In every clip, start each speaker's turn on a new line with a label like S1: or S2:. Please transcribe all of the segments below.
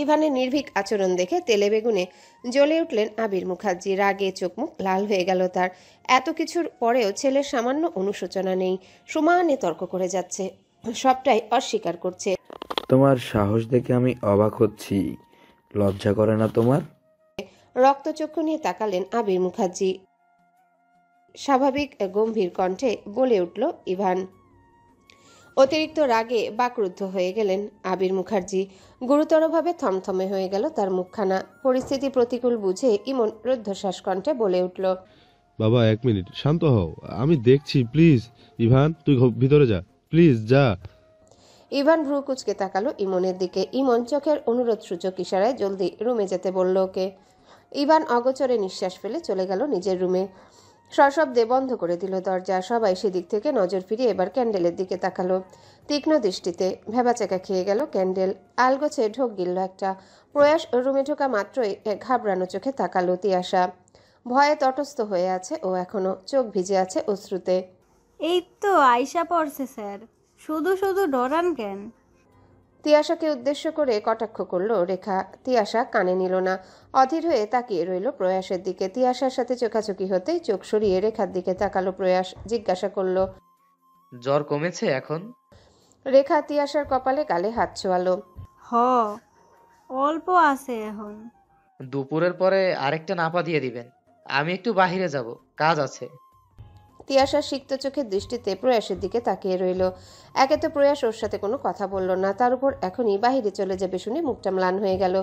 S1: ইভানের নির্ভীক আচরণ দেখে তেলে বেগুনে জ্বলে উঠলেন আবির মুখার্জি। রাগে চোখ মুখ লাল হয়ে গেল তার। এত কিছুর পরেও ছেলের সামান্য অনুশোচনা নেই, সমানে তর্ক করে যাচ্ছে, সবটাই অস্বীকার করছে।
S2: তোমার সাহস দেখে আমি অবাক হচ্ছি, লজ্জা করে না তোমার?
S1: রক্তচক্ষু নিয়ে তাকালেন আবির মুখার্জি। স্বাভাবিক গম্ভীর কণ্ঠে বলে উঠল ইভান। অতিরিক্ত রাগে বাকরুদ্ধ হয়ে গেলেন আবির মুখার্জি। গুরুতরভাবে থমথমে হয়ে গেল তার মুখখানা। পরিস্থিতি প্রতিকূল বুঝে ইমন রুদ্ধশ্বাস কণ্ঠে বলে উঠল,
S3: বাবা 1 মিনিট শান্ত হও, আমি দেখছি, প্লিজ। ইভান তুই ভিতরে যা, প্লিজ যা।
S1: ইভান ভ্রু কুচকে তাকালো ইমনের দিকে। ইমন চোখের অনুরোধ সূচক ইশারায় জলদি রুমে যেতে বলল ওকে। ইভান অগোচরে নিঃশ্বাস ফেলে চলে গেল নিজের রুমে। সশব্দে বন্ধ করে দিল দরজা। সবাই সেদিক থেকে নজর ফিরিয়ে এবার ক্যান্ডেলের দিকে তাকালো তীক্ষ্ণ দৃষ্টিতে। ভেবাচাকা খেয়ে গেল ক্যান্ডেল। আলগোছে ঢোক গিলল একটা। প্রয়াস রুমে ঢোকা মাত্রই ঘাবড়ানো চোখে তাকালো তিয়াশা। ভয়ে তটস্থ হয়ে আছে ও, এখনো চোখ ভিজে আছে অশ্রুতে।
S4: এই তো আইসা পড়ছে স্যার, শুধু শুধু ডরান কেন?
S1: তিয়াশাকে উদ্দেশ্য করে কটাক্ষ করলো রেখা। তিয়াশা কানে নিল না, অধীর হয়ে তাকিয়ে রইল প্রয়াসের দিকে। তিয়াশার সাথে চোখাচোখি হতেই চোখ সরিয়ে রেখার দিকে তাকালো প্রয়াস। জিজ্ঞাসা করলো,
S5: জ্বর কমেছে এখন?
S1: রেখা তিয়াশার কপালে গালে হাত ছোঁয়ালো।
S4: হ, অল্প আছে এখন।
S5: দুপুরের পরে আরেকটা নাপা দিয়ে দিবেন, আমি একটু বাহিরে যাব, কাজ আছে।
S1: তিয়াশার সিক্ত চোখের দৃষ্টিতে প্রয়াসের দিকে তাকিয়ে রইল। একে তো প্রয়াস ওর সাথে কোনো কথা বলল না, তার উপর এখনই বাহিরে চলে যাবে শুনে মুখটা ম্লান হয়ে গেল।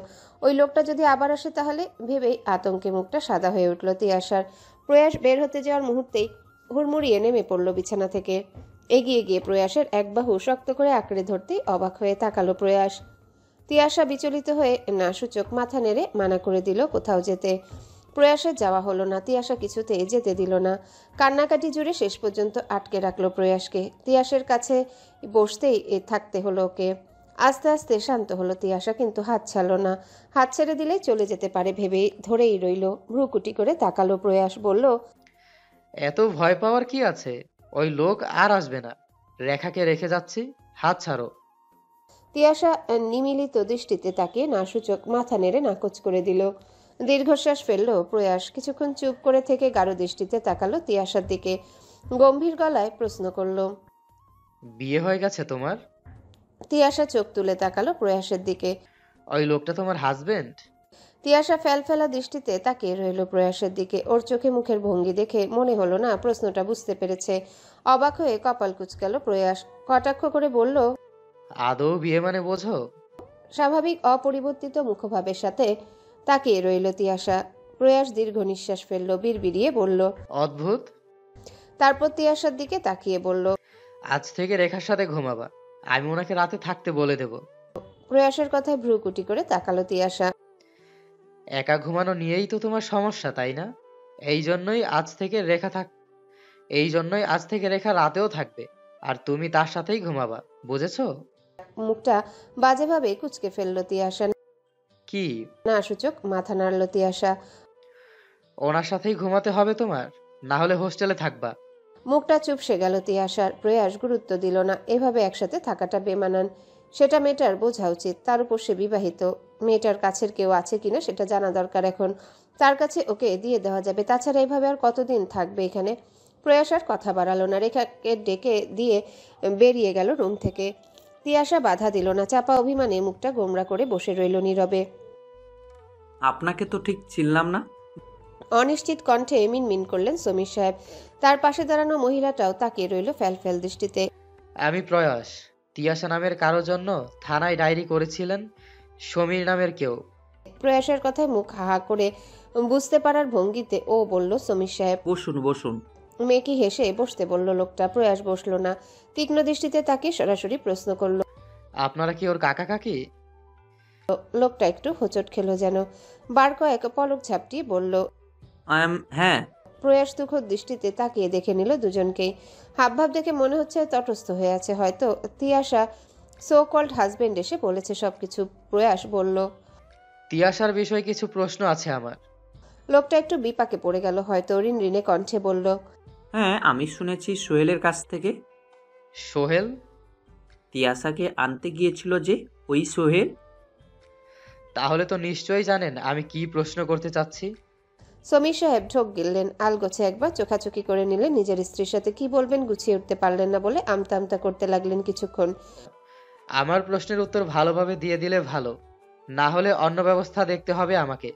S1: ওই লোকটা যদি আবার আসে তাহলে ভেবেই আতঙ্কে মুখটা সাদা হয়ে উঠল তিয়াশার। প্রয়াস বের হতে যাওয়ার মুহূর্তেই হুড়মুড়িয়ে নেমে পড়ল বিছানা থেকে। এগিয়ে গিয়ে প্রয়াসের এক বাহু শক্ত করে আঁকড়ে ধরতেই অবাক হয়ে তাকালো প্রয়াস। তিয়াশা বিচলিত হয়ে নাসূচক মাথা নেড়ে মানা করে দিল কোথাও যেতে। প্রয়াসের যাওয়া হলো না। তিয়াশা কিছুতেই যেতে দিল না। কান্নাকাটি জুড়ে শেষ পর্যন্ত আটকে রাখলো প্রয়াসকে। তিয়াসের কাছে বসতেই থাকতে হলো ওকে। আস্তে আস্তে শান্ত হলো তিয়াশা, কিন্তু হাত ছাড়লো না। হাত ছেড়ে দিলেই চলে যেতে পারে ভেবেই ধরেই রইল। ভ্রুকুটি করে তাকালো প্রয়াস, বলল,
S5: এত ভয় পাওয়ার কি আছে? ওই লোক আর আসবে না, রেখাকে রেখে যাচ্ছি, হাত ছাড়ো।
S1: তিয়াশা নিমিলিত দৃষ্টিতে তাকিয়ে নাসূচক মাথা নেড়ে নাকচ করে দিল। দীর্ঘশ্বাস ফেলল প্রয়াস। কিছুক্ষণ চুপ করে থেকে গাঢ় দৃষ্টিতে তাকালো তিয়াশার দিকে। গম্ভীর গলায় প্রশ্ন করল,
S5: বিয়ে হয়ে গেছে তোমার?
S1: তিয়াশা চোখ তুলে তাকালো প্রয়াসের দিকে।
S5: ওই লোকটা তোমার হাজবেন্ড?
S1: তিয়াশা ফেলফেলা দৃষ্টিতে তাকিয়ে রইল প্রয়াসের দিকে। ওর চোখে মুখের ভঙ্গি দেখে মনে হলো না প্রশ্নটা বুঝতে পেরেছে। অবাক হয়ে কপাল কুঁচকাল প্রয়াস। কটাক্ষ করে বলল,
S5: আদৌ বিয়ে মানে বোঝো?
S1: স্বাভাবিক অপরিবর্তিত মুখভাবের সাথে তাকিয়ে রইল তিয়াশা। প্রয়াস দীর্ঘ নিঃশ্বাস ফেলল, বিড়বিড়িয়ে বলল।
S5: অদ্ভুত।
S1: তারপর তিয়াশার দিকে তাকিয়ে বলল,
S5: আজ থেকে রেখার সাথে ঘুমাবা, আমি ওনাকে রাতে থাকতে বলে দেব।
S1: প্রয়াসের কথায় ভ্রুকুটি করে তাকালো তিয়াশা।
S5: একা ঘুমানো নিয়েই তো তোমার সমস্যা, তাই না? এই জন্যই আজ থেকে রেখা রাতেও থাকবে, আর তুমি তার সাথেই ঘুমাবা, বুঝেছো?
S1: মুখটা বাজেভাবে কুঁচকে ফেলল তিয়াশা।
S5: কি?
S1: না সূচক মাথা নাড়ল তিয়াশা।
S5: ওনার সাথেই ঘুমাতে হবে তোমার, না হলে হোস্টেলে থাকবা।
S1: মুখটা চুপসে গেল তিয়াশার। প্রয়াস গুরুত্ব দিল না। এভাবে একসাথে থাকাটা বেমানান, সেটা মেয়েটার বোঝা উচিত। তার উপর সে বিবাহিত। মেয়েটার কাছের কেউ আছে কিনা সেটা জানা দরকার এখন। তার কাছে ওকে দিয়ে দেওয়া যাবে। তাছাড়া এভাবে আর কতদিন থাকবে এখানে? প্রয়াস আর কথা বাড়ালো না। রেখাকে ডেকে দিয়ে বেরিয়ে গেল রুম থেকে। তিয়াশা বাধা দিল না। চাপা অভিমানে মুখটা গোমরা করে বসে রইল নীরবে।
S6: আপনাকে তো ঠিক চিনলাম না।
S1: অনিশ্চিত কণ্ঠে মিনমিন করলেন সমীর সাহেব। তার পাশে দাঁড়ানো মহিলাটাও তাকিয়ে রইল ফ্যালফ্যাল দৃষ্টিতে।
S5: আমি প্রয়াস। তিয়াশা নামের কারো জন্য থানায় ডায়েরি করেছিলেন সমীর নামের কেউ।
S1: প্রয়াসের কথায় মুখ হাহা করে বুঝতে পারার ভঙ্গিতে ও বলল, সমীর সাহেব।
S6: বসুন বসুন।
S1: মেকি হেসে বসতে বলল লোকটা। প্রয়াস বসলো না। তীক্ষ্ণ দৃষ্টিতে তাকে সরাসরি প্রশ্ন করল,
S5: আপনারা কি ওর কাকা কাকি?
S1: লোকটা একটু হোঁচট খেলো যেন। বার কয়েক পলক ঝাপটিয়ে বলল,
S6: হ্যাঁ।
S1: প্রয়াস দুঃখ দৃষ্টিতে তাকিয়ে দেখে নিল দুজনকেই। হাবভাব দেখে মনে হচ্ছে তটস্থ হয়ে আছে হয়তো। তিয়াশা সো কল্ড হাজবেন্ড এসে বলেছে সবকিছু। প্রয়াস বলল,
S5: তিয়াশার বিষয়ে কিছু প্রশ্ন আছে আমার।
S1: লোকটা একটু বিপাকে পড়ে গেল হয়তো। ঋণ ঋণে কণ্ঠে বলল,
S6: হ্যাঁ, আমি শুনেছি সোহেলের কাছ থেকে।
S5: সোহেল?
S6: তিয়াসাকে আনতে গিয়েছিল যে, ওই সোহেল।
S5: তাহলে তো নিশ্চয়ই জানেন আমি কি প্রশ্ন করতে চাচ্ছি।
S1: সমীর সাহেব ঢোক গিললেন, আলগোছে একবার চোখাচোখি করে নিলেন। নিজের স্ত্রীর সাথে কি বলবেন গুছিয়ে উঠতে পারলেন না বলে আমতা আমতা করতে লাগলেন কিছুক্ষণ।
S5: আমার প্রশ্নের উত্তর ভালোভাবে দিয়ে দিলে ভালো, না হলে অন্য ব্যবস্থা দেখতে হবে আমাকে।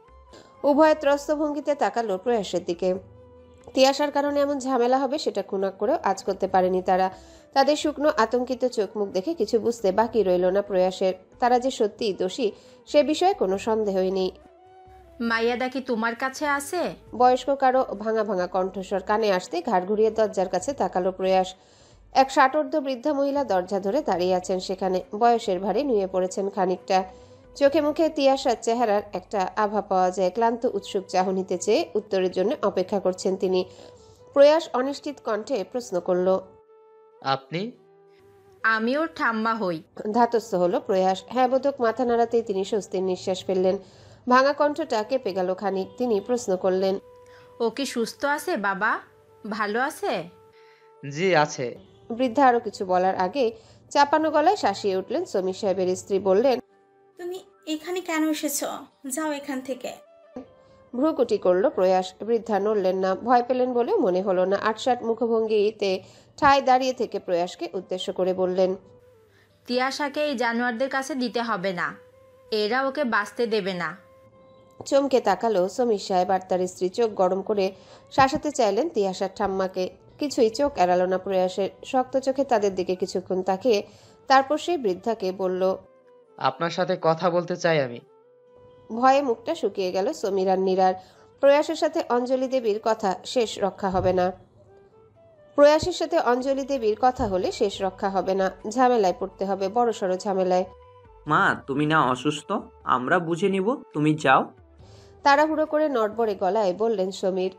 S1: উভয় ত্রস্ত ভঙ্গিতে তাকালো প্রয়াসের দিকে। তিয়াসার কারণে এমন ঝামেলা হবে সেটা খুনাক করেও আজ করতে পারেনি তারা। তাদের শুকনো আতঙ্কিত চোখ মুখ দেখে কিছু বুঝতে বাকি রইল না প্রয়াসের। তারা যে সত্যিই দোষী সে বিষয়ে কোনো সন্দেহই নেই।
S7: মাইয়াদা কি তোমার কাছে আছে?
S1: বয়স্ক কারো ভাঙা ভাঙা কণ্ঠস্বর কানে আসতে ঘাড় ঘুরিয়ে দরজার কাছে তাকালো প্রয়াস। এক ষাটোর্ধ্ব বৃদ্ধা মহিলা দরজা ধরে দাঁড়িয়ে আছেন সেখানে। বয়সের ভারে নুয়ে পড়েছেন খানিকটা। চোখে মুখে তিয়াসার চেহারার একটা আভা পাওয়া যায়। ক্লান্ত উৎসুক চাহনিতে চেয়ে উত্তরের জন্য অপেক্ষা করছেন তিনি। প্রয়াস অনিশ্চিত কণ্ঠে প্রশ্ন করল,
S5: আপনি?
S7: আমি ওর ঠাম্মা হই।
S1: ধাতস্থ হলো প্রয়াস। হ্যাঁ বোধক মাথা নাড়াতেই তিনি স্বস্তির নিঃশ্বাস ফেললেন। ভাঙা কণ্ঠটা কেঁপে গেল খানিক। তিনি প্রশ্ন করলেন,
S7: ও কি সুস্থ আছে বাবা? ভালো আছে?
S5: জি আছে।
S1: বৃদ্ধা আরো কিছু বলার আগে চাপানো গলায় শাসিয়ে উঠলেন সমীর সাহেবের স্ত্রী। বললেন,
S8: তুমি এখানে কেন এসেছো? যাও এখান থেকে।
S1: ভ্রুকুটি করল প্রয়াস। বৃদ্ধা নড়লেন না। ভয় পেলেন বলেও মনে হলো না। আটসাট মুখভঙ্গিতে ঠায় দাঁড়িয়ে থেকে প্রয়াসকে উদ্দেশ্য করে বললেন,
S7: তিয়াসাকে এই জানোয়ারদের কাছে দিতে হবে না, এরা ওকে বাঁচতে দেবে না।
S1: চমকে তাকালো সমীর সাহেব আর তার স্ত্রী। চোখ গরম করে শাসাতে চাইলেন তিয়াসার ঠাম্মাকে। কিছুই চোখ এড়ালো না প্রয়াসের। শক্ত চোখে তাদের দিকে কিছুক্ষণ তাকিয়ে তারপর সেই বৃদ্ধাকে বলল,
S5: আপনার সাথে কথা বলতে চাই আমি।
S1: ভয়ে মুখটা শুকিয়ে গেল সমীর আর নীরার। প্রয়াসের সাথে অঞ্জলি দেবীর কথা শেষ রক্ষা হবে না। প্রয়াসের সাথে অঞ্জলি দেবীর কথা হলে শেষ রক্ষা হবে না। ঝামেলায় পড়তে হবে, বড়সড় ঝামেলায়।
S6: মা, তুমি না অসুস্থ, আমরা বুঝে নিব, তুমি যাও।
S1: তাড়াহুড়ো করে নড়বড়ে গলায় বললেন সমীর।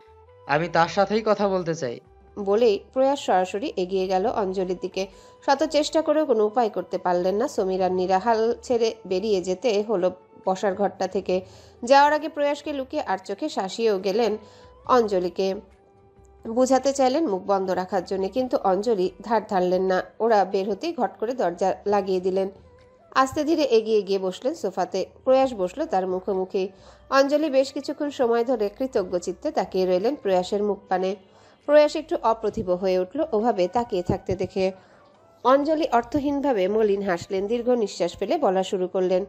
S5: আমি তার সাথেই কথা বলতে চাই।
S1: বলেই প্রয়াস সরাসরি এগিয়ে গেল অঞ্জলির দিকে। শত চেষ্টা করেও কোনো উপায় করতে পারলেন না সমীর আর নীরা। হাল ছেড়ে বেরিয়ে যেতে হলো বসার ঘরটা থেকে। যাওয়ার আগে প্রয়াসকে লুকিয়ে আর চোখে শাসিয়েও গেলেন অঞ্জলিকে। বুঝাতে চাইলেন মুখ বন্ধ রাখার জন্য, কিন্তু অঞ্জলি ধার ধারলেন না। ওরা বের হতেই ঘট করে দরজা লাগিয়ে দিলেন। আস্তে ধীরে এগিয়ে গিয়ে বসলেন সোফাতে। প্রয়াস বসলো তার মুখোমুখি। অঞ্জলি বেশ কিছুক্ষণ সময় ধরে কৃতজ্ঞ চিত্তে তাকিয়ে রইলেন প্রয়াসের মুখ পানে। প্রয়াস একটু অপ্রতিভ হয়ে উঠল ওভাবে তাকিয়ে থাকতে দেখে। অঞ্জলি অর্থহীনভাবে মলিন হাসলেন। দীর্ঘ নিঃশ্বাস ফেলে বলা শুরু করলেন,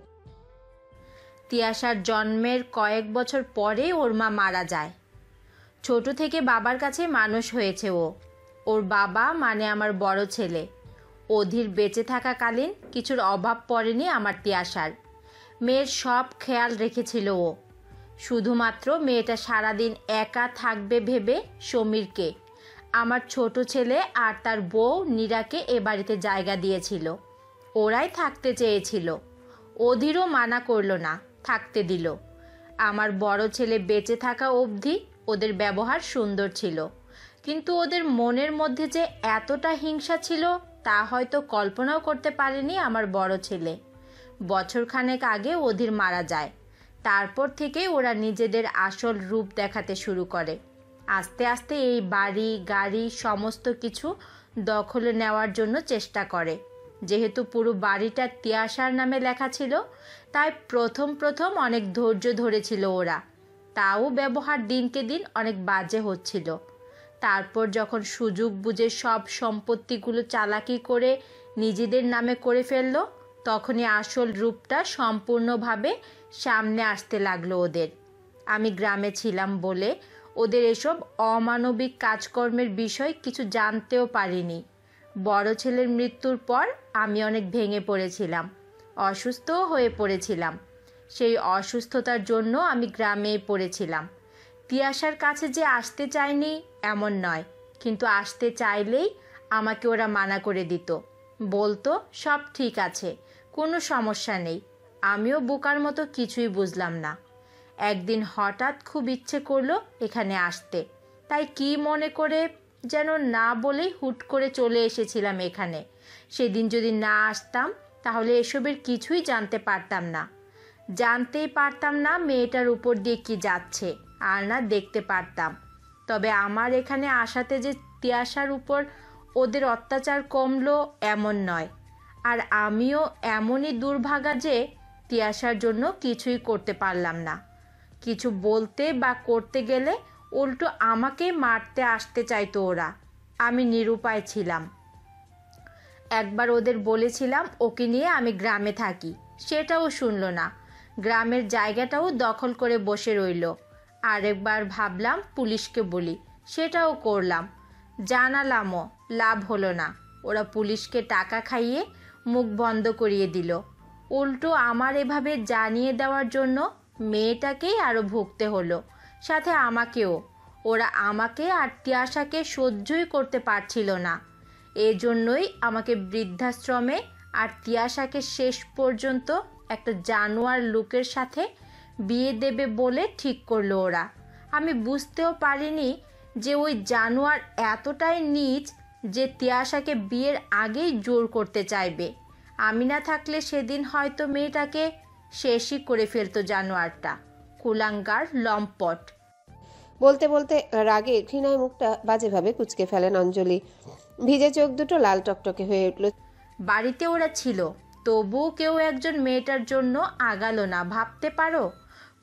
S7: তিয়াসার জন্মের কয়েক বছর পরে ওর মা মারা যায়। ছোট থেকে বাবার কাছে মানুষ হয়েছে ও। ওর বাবা মানে আমার বড় ছেলে। অধীর বেঁচে থাকাকালীন কিছুর অভাব পড়েনি আমার তিয়াসার। মেয়ের সব খেয়াল রেখেছিল ও। শুধুমাত্র মেয়েটা সারাদিন একা থাকবে ভেবে সমীরকে, আমার ছোট ছেলে আর তার বউ নীরাকে এ বাড়িতে জায়গা দিয়েছিল। ওরাই থাকতে চেয়েছিল। অধীরও মানা করলো না, থাকতে দিল। আমার বড় ছেলে বেঁচে থাকা অবধি ওদের ব্যবহার সুন্দর ছিল, কিন্তু ওদের মনের মধ্যে যে এতটা হিংসা ছিল তা হয়তো কল্পনাও করতে পারেনি আমার বড় ছেলে। বছরখানেক আগে অধীর মারা যায়। তারপর থেকে ওরা নিজেদের আসল রূপ দেখাতে শুরু করে। আস্তে আস্তে এই বাড়ি গাড়ি সমস্ত কিছু দখলে নেওয়ার জন্য চেষ্টা করে। যেহেতু পুরো বাড়িটা তিয়াসার নামে লেখা ছিল, তাই প্রথম প্রথম অনেক ধৈর্য ধরেছিল ওরা। তাও ব্যবহার দিনকে দিন অনেক বাজে হচ্ছিল। তারপর যখন সুযোগ বুঝে সব সম্পত্তিগুলো চালাকি করে নিজেদের নামে করে ফেলল, তখনই আসল রূপটা সম্পূর্ণভাবে সামনে আসতে লাগলো ওদের। আমি গ্রামে ছিলাম বলে ওদের এসব অমানবিক কাজকর্মের বিষয় কিছু জানতেও পারিনি। বড় ছেলের মৃত্যুর পর আমি অনেক ভেঙে পড়েছিলাম, অসুস্থও হয়ে পড়েছিলাম। সেই অসুস্থতার জন্য আমি গ্রামেই পড়েছিলাম। তিয়াসার কাছে যে আসতে চাইনি এমন নয়, কিন্তু আসতে চাইলেই আমাকে ওরা মানা করে দিত। বলতো সব ঠিক আছে, কোনো সমস্যা নেই। আমিও বোকার মতো কিছুই বুঝলাম না। একদিন হঠাৎ খুব ইচ্ছে করলো এখানে আসতে, তাই কি মনে করে যেন না বলেই হুট করে চলে এসেছিলাম এখানে। সেদিন যদি না আসতাম তাহলে এসবের কিছুই জানতে পারতাম না। জানতেই পারতাম না মেয়েটার উপর দিয়ে কি যাচ্ছে, আর না দেখতে পারতাম। তবে আমার এখানে আসাতে যে তিয়াশার উপর ওদের অত্যাচার কমলো এমন নয়। আর আমিও এমনই দুর্ভাগা যে তিয়াশার জন্য কিছুই করতে পারলাম না। কিছু বলতে বা করতে গেলে উল্টো আমাকে মারতে আসতে চাইতো ওরা। আমি নিরুপায় ছিলাম। একবার ওদের বলেছিলাম ওকে নিয়ে আমি গ্রামে থাকি, সেটাও শুনলো না। গ্রামের জায়গাটাও দখল করে বসে রইল। আরেকবার ভাবলাম পুলিশকে বলি, সেটাও করলাম, জানালামও, লাভ হলো না। ওরা পুলিশকে টাকা খাইয়ে মুখ বন্ধ করিয়ে দিল। উল্টো আমার এভাবে জানিয়ে দেওয়ার জন্য মেয়েটাকেই আরও ভুগতে হলো, সাথে আমাকেও। ওরা আমাকে আর তিয়াশাকে সহ্যই করতে পারছিল না। এজন্যই আমাকে বৃদ্ধাশ্রমে আর তিয়াশাকে শেষ পর্যন্ত একটা জানোয়ার লোকের সাথে বিয়ে দেবে বলে ঠিক করলো ওরা। আমি বুঝতেও পারিনি যে ওই জানোয়ার এতটাই নীচ যে তিয়াশাকে বিয়ের আগেই জোর করতে চাইবে। আমি না থাকলে সেদিন হয়তো মেয়েটাকে শেষই করে ফেলতো জানোয়ারটা। কুলাঙ্গার, লম্পট।
S1: বলতে বলতে রাগে ঘৃণায় মুখটা বাজেভাবে কুঁচকে ফেলেন অঞ্জলি। ভিজে চোখ দুটো লাল টকটকে হয়ে উঠল।
S7: বাড়িতে ওরা ছিল, তবুও কেউ একজন মেয়েটার জন্য আগালো না। ভাবতে পারো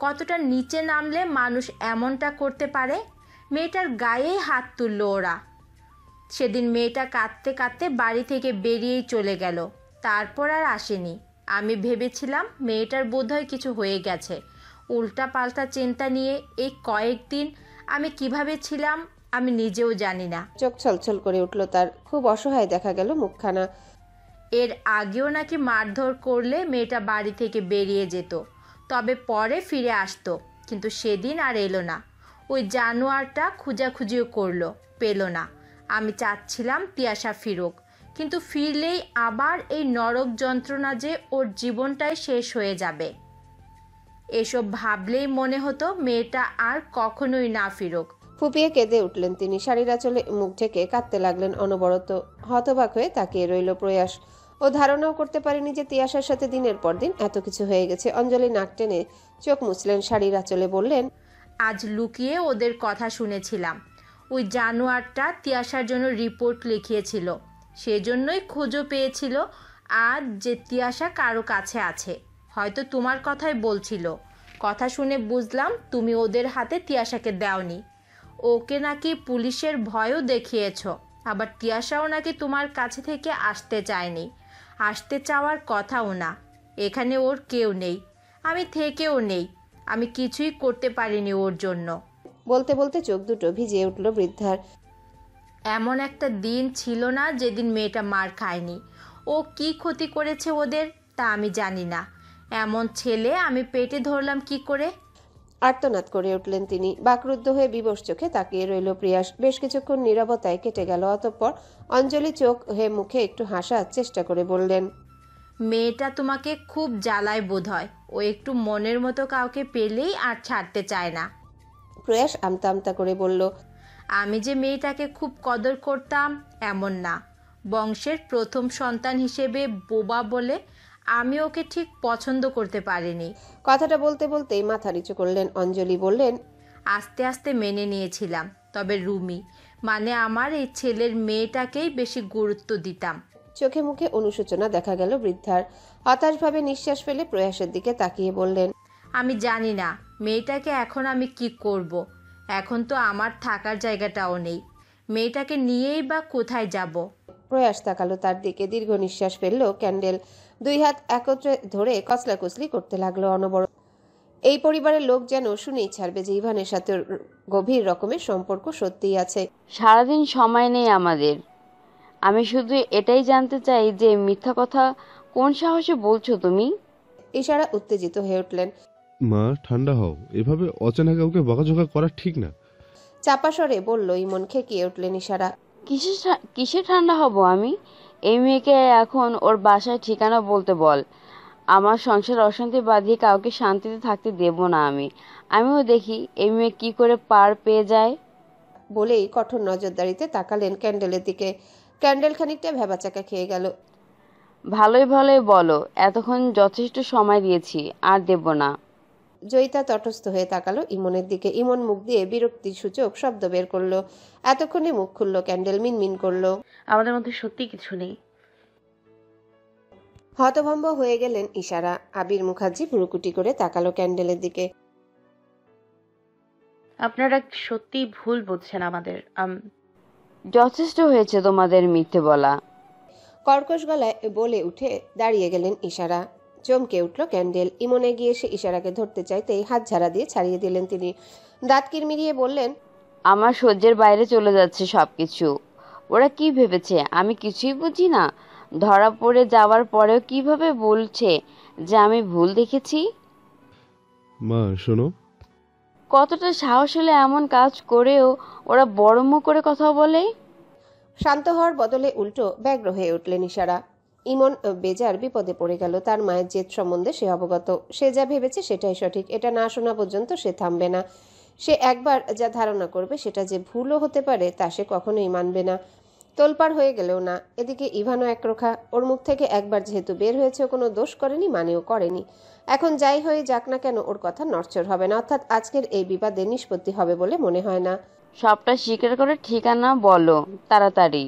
S7: কতটা নিচে নামলে মানুষ এমনটা করতে পারে? মেয়েটার গায়েই হাত তুললো ওরা। সেদিন মেয়েটা কাঁদতে কাঁদতে বাড়ি থেকে বেরিয়েই চলে গেল, তারপর আর আসেনি। আমি ভেবেছিলাম মেয়েটার বোধহয় কিছু হয়ে গেছে। উল্টা পাল্টা চিন্তা নিয়ে এই কয়েকদিন আমি কিভাবে ছিলাম আমি নিজেও জানি না।
S1: চোখ ছলছল করে উঠল তার। খুব অসহায় দেখা গেল মুখখানা।
S7: এর আগেও নাকি মারধর করলে মেয়েটা বাড়ি থেকে বেরিয়ে যেত, তবে পরে ফিরে আসতো। কিন্তু সেদিন আর এলো না। ওই জানোয়ারটা খুঁজাখুঁজিও করলো, পেল না। আমি চাচ্ছিলাম তিয়াশা ফিরুক, কিন্তু ফিরলেই আবার এই নরক যন্ত্রণা যে ওর জীবনটাই শেষ হয়ে যাবে। এসব ভাবলেই মনে হতো মেয়েটা আর কখনোই না ফিরুক।
S1: ফুপিয়ে কেঁদে উঠলেন তিনি। শাড়ির আঁচলে মুখ ঢেকে কাঁদতে লাগলেন অনবরত। হতবাক হয়ে তাকিয়ে রইল প্রয়াস। ও ধারণাও করতে পারেনি যে তিয়াশার সাথে দিনের পর দিন এত কিছু হয়ে গেছে। অঞ্জলি নাক টেনে চোখ মুছলেন, শাড়ির আঁচলে বললেন,
S7: আজ লুকিয়ে ওদের কথা শুনেছিলাম। ওই জানোয়ারটা তিয়াশার জন্য রিপোর্ট লিখিয়েছিল, সেজন্যই খোঁজও পেয়েছিল আজ যে তিয়াশা কারো কাছে আছে। হয়তো তোমার কথাই বলছিল। কথা শুনে বুঝলাম তুমি ওদের হাতে তিয়াশাকে দাওনি। ওকে নাকি পুলিশের ভয়ও দেখিয়েছ। আবার তিয়াশাও নাকি তোমার কাছে থেকে আসতে চায়নি, আসতে চাওয়ার কথাও না। এখানে ওর কেউ নেই, আমি থেকেও নেই। আমি কিছুই করতে পারিনি ওর জন্য।
S1: বলতে বলতে চোখ দুটো ভিজিয়ে উঠল বৃদ্ধার।
S7: এমন একটা দিন ছিল না যেদিন মেয়েটা মার খায়নি। ও কি ক্ষতি করেছে ওদের তা আমি জানি না। এমন ছেলে আমি পেটে ধরলাম কি করে?
S1: আর্তনাদ করে উঠলেন তিনি। বাকরুদ্ধ হয়ে বিবশ চোখে তাকিয়ে রইল প্রিয়াস। বেশ কিছুক্ষণ নীরবতায় কেটে গেল। অতঃপর অঞ্জলি চোখ হয়ে মুখে একটু হাসার চেষ্টা করে বললেন,
S7: মেয়েটা তোমাকে খুব জ্বালায় বোধ হয়। ও একটু মনের মতো কাউকে পেলেই আর ছাড়তে চায় না।
S1: প্রয়াস আমতা আমতা করে বলল,
S7: আমি যে মেয়েটাকে খুব কদর করতাম এমন না। বংশের প্রথম সন্তান হিসেবে বোবা বলে আমি ওকে ঠিক পছন্দ করতে পারিনি।
S1: কথাটা বলতে বলতেই মাথা নিচু করলেন অঞ্জলি। বললেন,
S7: আস্তে আস্তে মেনে নিয়েছিলাম, তবে রুমি মানে আমার এই ছেলের মেয়েটাকেই বেশি গুরুত্ব দিতাম।
S1: চোখে মুখে অনুশোচনা দেখা গেল বৃদ্ধার। হতাশভাবে নিঃশ্বাস ফেলে প্রয়াসের দিকে তাকিয়ে বললেন,
S7: আমি জানি না মেয়েটাকে এখন আমি কি করব। এখন তো আমার থাকার জায়গাটাও নেই। মেয়েটাকে নিয়েই বা কোথায় যাব?
S1: প্রয়াস তাকালো তার দিকে। দীর্ঘ নিঃশ্বাস ফেলল ক্যান্ডেল। দুই হাত একত্রে ধরে কসলাকুসলি করতে লাগলো অনবরত। এই পরিবারের লোক যেন শুনেই ছাড়বে যে ইভানের সাথে ওর গভীর রকমের সম্পর্ক সত্যিই আছে।
S9: সারাদিন সময় নেই আমাদের। আমি শুধু এটাই জানতে চাই যে মিথ্যা কথা কোন সাহসে বলছো তুমি?
S1: ইশারা উত্তেজিত হয়ে উঠলেন।
S3: মা, ঠান্ডা হও। এভাবে অচেনা কাউকে বকাঝকা করা ঠিক না।
S1: চাপা স্বরে বলল ইমন। খেকিয়ে উঠলেন ইশারা।
S9: কিসে ঠান্ডা হব আমি? এই মেয়েকে এখন ওর বাসায় ঠিকানা বলতে বল। আমার সংসার অশান্তি বাঁধিয়ে কাউকে শান্তিতে থাকতে দেব না আমি। আমিও দেখি এই মেয়ে কি করে পার পেয়ে যায়।
S1: বলেই কঠোর নজরদারিতে তাকালেন ক্যান্ডেলের দিকে। ক্যান্ডেল খানিকটা ভেবাচাকা খেয়ে গেল।
S9: ভালোই ভালোই বলো, এতক্ষণ যথেষ্ট সময় দিয়েছি, আর দেব না।
S1: জয়িতা তটস্থ হয়ে তাকালো ইমনের দিকে। ইমন মুখ দিয়ে বিরক্তিসূচক শব্দ বের করলো। এতক্ষণে মুখ খুললো ক্যান্ডেল, মিনমিন করলো।
S10: আমাদের মধ্যে সত্যি কিছু নেই।
S1: হতভম্ব হয়ে গেলেন ইশারা। আবির মুখার্জি ভ্রুকুটি করে তাকালো ক্যান্ডেলের দিকে।
S10: আপনারা সত্যি ভুল বুঝছেন আমাদের।
S9: যথেষ্ট হয়েছে তোমাদের মিথ্যে বলা।
S1: কর্কশ গলায় বলে উঠে দাঁড়িয়ে গেলেন ইশারা। চমকে উঠল ক্যান্ডেল। ইমন এগিয়ে এসে ইশারাকে ধরতে চাইতেই হাত ঝাড়া দিয়ে ছাড়িয়ে দিলেন তিনি। দাঁত কিরমিরিয়ে বললেন,
S9: আমার সহ্যের বাইরে চলে যাচ্ছে সবকিছু। ওরা কি ভেবেছে আমি কিছুই বুঝি না? ধরা পড়ে যাওয়ার পরেও কিভাবে বলছে যে আমি ভুল দেখেছি?
S3: মা শোনো,
S9: কতটা সাহস হলে এমন কাজ করেও ওরা বড় মুখ করে কথা বলে?
S1: শান্ত হওয়ার বদলে উল্টো ব্যগ্র হয়ে উঠলেন ইশারা। ইমন বেজার বিপদে পড়ে গেল। তার মায়ের জেদ সম্বন্ধে সে অবগত। সে যা ভেবেছে সেটাই সঠিক। এটা না শোনা পর্যন্ত সে থামবে না। সে একবার যা ধারণা করবে সেটা যে ভুলও হতে পারে তা সে কখনোই মানবে না। তোলপাড় হয়ে গেলেও না। এদিকে ইভানও একরোখা। ওর মুখ থেকে একবার যেহেতু বের হয়েছে, ও কোনো দোষ করেনি, মানেও করেনি। এখন যাই হয়ে যাক না কেন ওর কথা নড়চড় হবে না, অর্থাৎ আজকের এই বিবাদে নিষ্পত্তি হবে বলে মনে হয় না।
S9: সবটা স্বীকার করে ঠিকানা বলো তাড়াতাড়ি।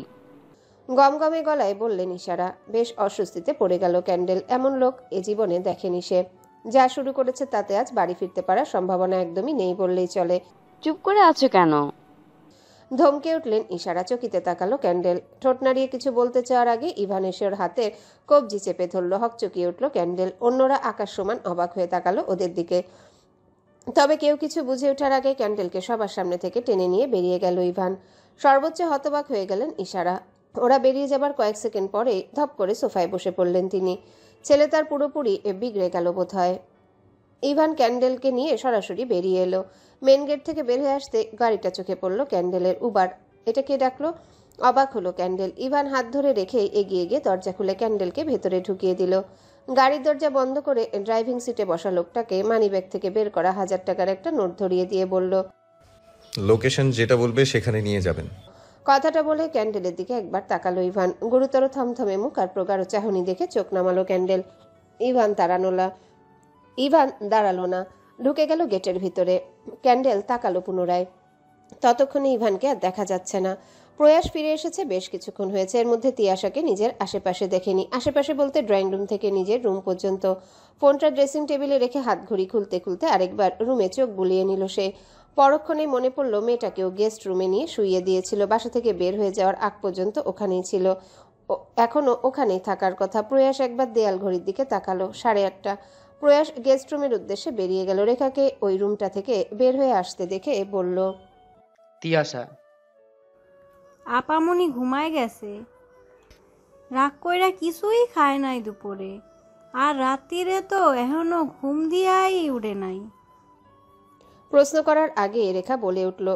S1: গমগমে গলায় বললেন ইশারা। বেশ অস্বস্তিতে পড়ে গেল ক্যান্ডেল। এমন লোক এ জীবনে দেখেনি সে। যা শুরু করেছে তাতে আজ বাড়ি ফিরতে পারার সম্ভাবনা একদমই নেই বললেই চলে।
S9: চুপ করে আছো কেন?
S1: ধমকে উঠলেন ইশারা। চকিতে তাকালো ক্যান্ডেল। ঠোঁট নাড়িয়ে কিছু বলতে চাওয়ার আগে ইভান এসে ওর হাতে কবজি চেপে ধরল। হকচকিয়ে উঠল ক্যান্ডেল। অন্যরা আকাশ সমান অবাক হয়ে তাকালো ওদের দিকে। তবে কেউ কিছু বুঝে ওঠার আগে ক্যান্ডেলকে সবার সামনে থেকে টেনে নিয়ে বেরিয়ে গেল ইভান। সর্বোচ্চ হতবাক হয়ে গেলেন ইশারা। ওরা বেরিয়ে যাবার কয়েক সেকেন্ড পরে ধপ করে সোফায় বসে পড়লেন তিনি। ছেলে তার পুরোপুরি বিগড়ে গেল বোধ হয়। ইভান ক্যান্ডেলকে নিয়ে সরাসরি বেরিয়ে এলো। মেন গেট থেকে বের হয়ে আসতে গাড়িটা চোখে পড়লো ক্যান্ডেলের। উবার। এটা কে ডাকলো? অবাক হলো ক্যান্ডেল। ইভান হাত ধরে রেখে এগিয়ে গিয়ে দরজা খুলে ক্যান্ডেলকে ভেতরে ঢুকিয়ে দিল। গাড়ির দরজা বন্ধ করে ড্রাইভিং সিটে বসা লোকটাকে মানিব্যাগ থেকে বের করা 1000 টাকার একটা নোট ধরিয়ে দিয়ে বলল,
S11: লোকেশন যেটা বলবে সেখানে নিয়ে যাবেন।
S1: কথাটা বলে ক্যান্ডেলের দিকে একবার তাকালো ইভান। গুরুতর থমথমে মুখ আর প্রগাঢ় চাহনি দেখে চোখ নামালো ক্যান্ডেল। ইভান দাঁড়ালো না। ঢুকে গেল গেটের ভিতরে। ক্যান্ডেল তাকালো পুনরায়। ততক্ষণে ইভানকে আর দেখা যাচ্ছে না। প্রয়াস ফিরে এসেছে বেশ কিছুক্ষণ হয়েছে। এর মধ্যে তিয়াশাকে নিজের আশেপাশে দেখেনি। আশেপাশে বলতে ড্রয়িং রুম থেকে নিজের রুম পর্যন্ত। ফোনটা ড্রেসিং টেবিলে রেখে হাত ঘড়ি খুলতে খুলতে আরেকবার রুমে চোখ বুলিয়ে নিল সে। পরক্ষণেই মনে পড়ল মেয়েটাকেও গেস্ট রুমে নিয়ে শুইয়ে দিয়েছিল। বাসা থেকে বের হয়ে যাওয়ার আগ পর্যন্ত ওখানেই ছিল। এখনো ওখানেই থাকার কথা। প্রয়াস একবার দেয়াল ঘড়ির দিকে তাকালো। 8:30। প্রয়াস গেস্ট রুমের উদ্দেশ্যে বেরিয়ে গেল। রেখাকে ওই রুমটা থেকে বের হয়ে আসতে দেখে বলল,
S5: তিয়াশা।
S4: আপামনি ঘুমায় গেছে। রাগ কইরা কিছুই খায় নাই দুপুরে। আর রাত্রিরে তো এখনো ঘুম দিয়াই উড়ে নাই।
S1: প্রশ্ন করার আগে রেখা বলে উঠল।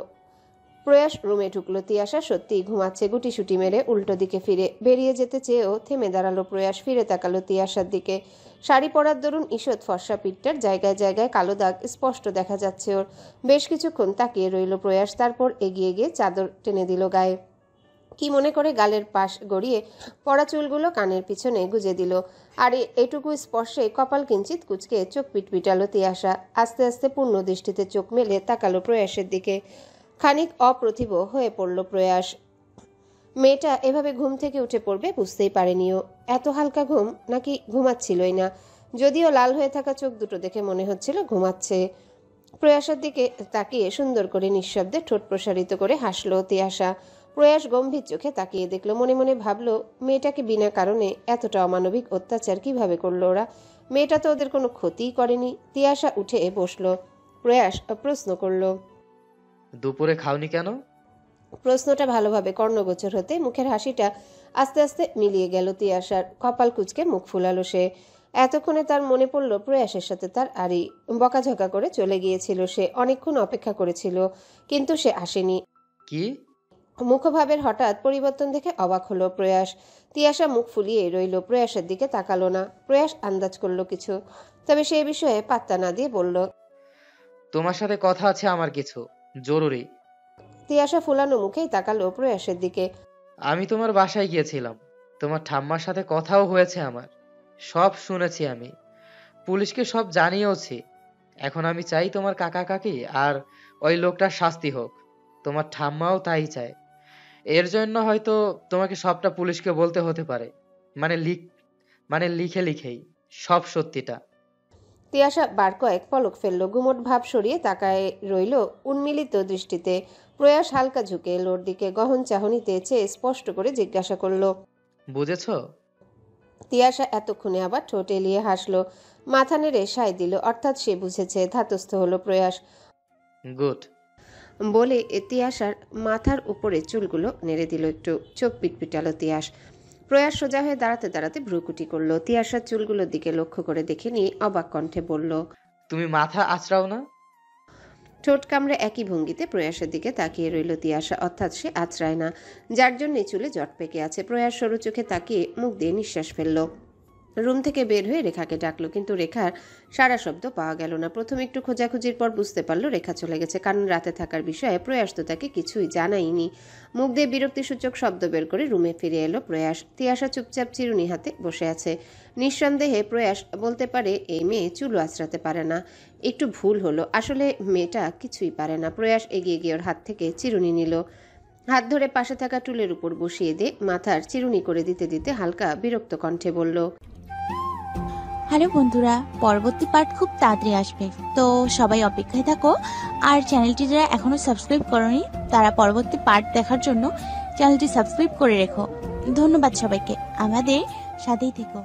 S1: প্রয়াস রুমে ঢুকলো। তিয়াশা সত্যিই ঘুমাচ্ছে। গুটিসুটি মেরে উল্টো দিকে ফিরে বেরিয়ে যেতে চেয়েও থেমে দাঁড়ালো প্রয়াস। ফিরে তাকালো তিয়াশার দিকে। শাড়ি পরার দরুন ঈষৎ ফর্সা পিঠটার জায়গায় জায়গায় কালো দাগ স্পষ্ট দেখা যাচ্ছে ওর। বেশ কিছুক্ষণ তাকিয়ে রইল প্রয়াস। তারপর এগিয়ে গিয়ে চাদর টেনে দিল গায়ে। কি মনে করে গালের পাশ গড়িয়ে পড়া চুলগুলো কানের পিছনে গুজে দিল। আর এটুকু স্পর্শে কপাল কিঞ্চিত কুচকে চোখ পিটপিটালো তিয়াশা। আস্তে আস্তে পূর্ণ দৃষ্টিতে চোখ মেলে তাকালো প্রয়াসের দিকে। খানিক অপ্রতিভ হয়ে পড়ল প্রয়াস। মেয়েটা এভাবে ঘুম থেকে উঠে পড়বে বুঝতেই পারেনিও। এত হালকা ঘুম নাকি ঘুমাচ্ছিলই না। যদিও লাল হয়ে থাকা চোখ দুটো দেখে মনে হচ্ছিল ঘুমাচ্ছে। প্রয়াসের দিকে তাকিয়ে সুন্দর করে নিঃশব্দে ঠোঁট প্রসারিত করে হাসলো তিয়াশা। প্রয়াস গম্ভীর চোখে তাকিয়ে দেখলো। মনে মনে ভাবলো, মেয়েটাকে বিনা কারণে এতটা অমানবিক অত্যাচার কিভাবে করলো ওরা? মেয়েটা তো ওদের কোনো ক্ষতিই করেনি। তিয়াশা উঠে বসলো। প্রয়াস প্রশ্ন করলো,
S5: দুপুরে খাওনি কেন?
S1: প্রশ্নটা ভালোভাবে কর্ণগোচর হতে মুখের হাসিটা আস্তে আস্তে মিলিয়ে গেল তিয়াশার। কপাল কুঁচকে মুখ ফুলালো সে। এতক্ষণে তার মনে পড়ল প্রয়াসের সাথে তার আরই বকাঝকা করে চলে গিয়েছিল সে। অনেকক্ষণ অপেক্ষা করেছিল কিন্তু সে আসেনি।
S5: কি?
S1: মুখভাবের হঠাৎ পরিবর্তন দেখে অবাক হলো প্রয়াস। তিয়াশা মুখ ফুলিয়ে রইল। প্রয়াসের দিকে তাকালো না। প্রয়াস আন্দাজ করলো কিছু, তবে সেই বিষয়ে পাত্তা না দিয়ে বলল,
S5: তোমার সাথে কথা আছে আমার, কিছু জরুরি।
S1: তিয়াশা ফুলানো মুখেই তাকালো প্রয়াসের দিকে।
S5: আমি তোমার বাসায় গিয়েছিলাম। তোমার ঠাম্মার সাথে কথাও হয়েছে আমার। সব শুনেছি আমি। পুলিশকে সব জানিয়েওছি। এখন আমি চাই তোমার কাকা কাকি আর ওই লোকটার শাস্তি হোক। তোমার ঠাম্মাও তাই চায়। এর জন্য হয়তো তোমাকে সবটা পুলিশকে বলতে হতে পারে, মানে লিখে লিখেই সব সত্যিটা।
S1: তিয়াশা বার কয়েক পলক ফেলল, গুমট ভাব সরিয়ে তাকায় রইল উন্মিলিত দৃষ্টিতে। প্রয়াস হালকা ঝুঁকে এলোর দিকে গহন চাহনিতে চেয়ে স্পষ্ট করে জিজ্ঞাসা করলো,
S5: বুঝেছো?
S1: তিয়াশা এতক্ষণে আবার ঠোঁট এলিয়ে হাসলো, মাথা নেড়ে সায় দিল, অর্থাৎ সে বুঝেছে। ধাতস্থ হলো প্রয়াস।
S5: গুড।
S1: বলে তিয়াশার মাথার উপরে চুলগুলো নেড়ে দিল একটু। চোখ পিটপিটালো তিয়াস। প্রয়াস সোজা হয়ে দাঁড়াতে দাঁড়াতে ভ্রুকুটি করলো। তিয়াশার চুলগুলোর দিকে লক্ষ্য করে দেখে নিয়ে অবাক কণ্ঠে বলল,
S5: তুমি মাথা আঁচড়াও না?
S1: ঠোঁট কামড়ে একই ভঙ্গিতে প্রয়াসের দিকে তাকিয়ে রইল তিয়াশা, অর্থাৎ সে আঁচড়ায় না, যার জন্য চুলে জট পেকে আছে। প্রয়াস সরু চোখে তাকিয়ে মুখ দিয়ে নিঃশ্বাস ফেলল। রুম থেকে বের হয়ে রেখাকে ডাকলো, কিন্তু রেখার সারা শব্দ পাওয়া গেল না। প্রথমে একটু খোঁজাখুঁজির পর বুঝতে পারলো রেখা চলে গেছে, কারণ রাতে থাকার বিষয়ে প্রয়াস তো তাকে কিছুই জানায়নি। মুখ দিয়ে বিরক্তিসূচক শব্দ বের করে রুমে ফিরে এলো প্রয়াস। তিয়াশা চুপচাপ চিরুনি হাতে বসে আছে। নিঃসন্দেহে প্রয়াস বলতে পারে এই মেয়ে চুলও আঁচড়াতে পারে না। একটু ভুল হলো, আসলে মেয়েটা কিছুই পারে না। প্রয়াস এগিয়ে গিয়ে ওর হাত থেকে চিরুনি নিল, হাত ধরে পাশে থাকা টুলের উপর বসিয়ে দিয়ে মাথার চিরুনি করে দিতে দিতে হালকা বিরক্ত কণ্ঠে বলল,
S12: হ্যালো বন্ধুরা, পরবর্তী পার্ট খুব তাড়াতাড়ি আসবে, তো সবাই অপেক্ষায় থাকো। আর চ্যানেলটি যারা এখনো সাবস্ক্রাইব করোনি তারা পরবর্তী পার্ট দেখার জন্য চ্যানেলটি সাবস্ক্রাইব করে রেখো। ধন্যবাদ সবাইকে, আমাদের সাথেই থেকো।